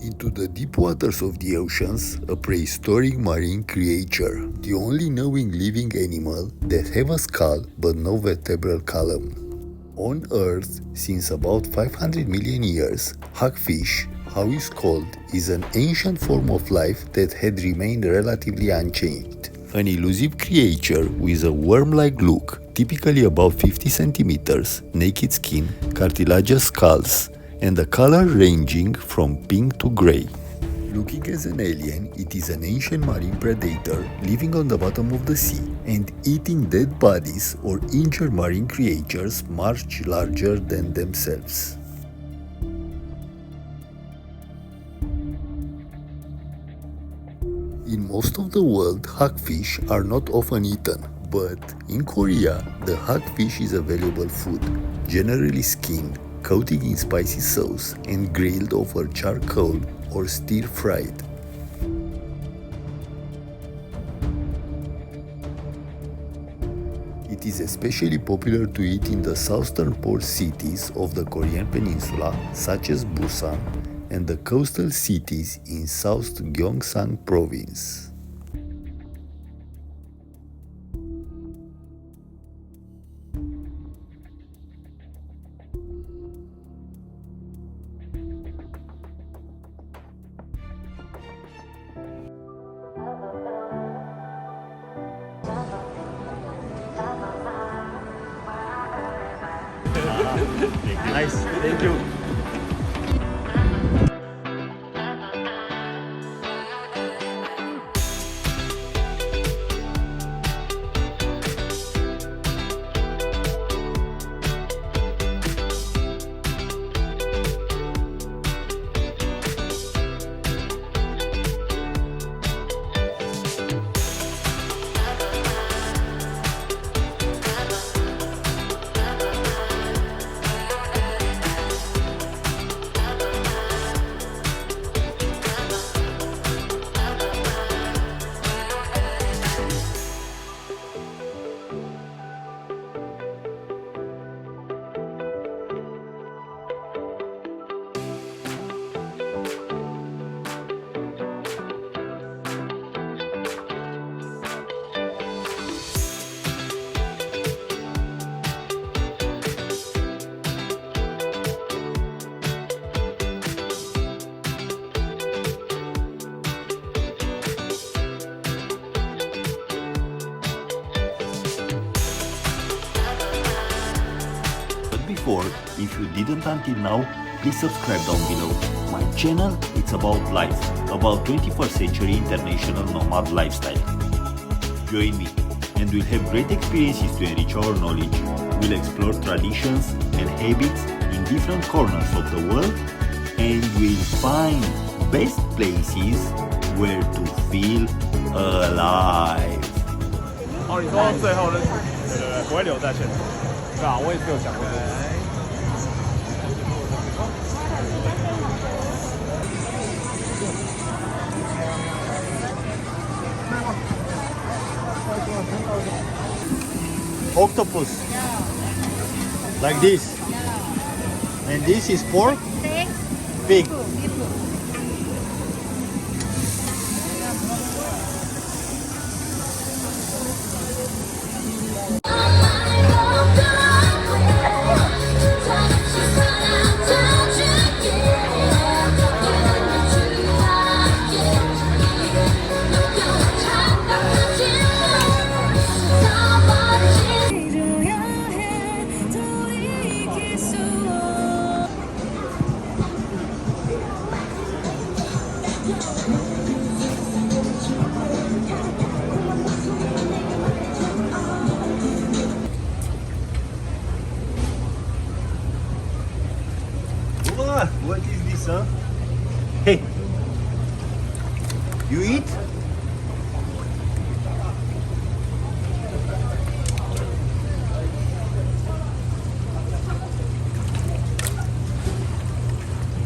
Into the deep waters of the oceans, a prehistoric marine creature, the only knowing living animal that have a skull but no vertebral column. On Earth, since about 500 million years, hagfish, how it's called, is an ancient form of life that had remained relatively unchanged. An elusive creature with a worm-like look, typically about 50 centimeters, naked skin, cartilaginous skulls, and a color ranging from pink to grey. Looking as an alien, it is an ancient marine predator living on the bottom of the sea and eating dead bodies or injured marine creatures much larger than themselves. In most of the world, hagfish are not often eaten, but in Korea, the hagfish is a valuable food, generally skinned, coated in spicy sauce, and grilled over charcoal or stir-fried. It is especially popular to eat in the southern port cities of the Korean peninsula, such as Busan, and the coastal cities in South Gyeongsang province. Nice, thank you. Before, if you didn't until now, please subscribe down below. My channel, it's about life, about 21st century international nomad lifestyle. Join me and we'll have great experiences to enrich our knowledge. We'll explore traditions and habits in different corners of the world, and we'll find best places where to feel alive. 哦，你说最后认识，对，不会留在现场。对啊，我也是有想过这个。Octopus, like this, and this is pork, pig. What is this, huh? Hey, you eat?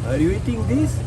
Are you eating this?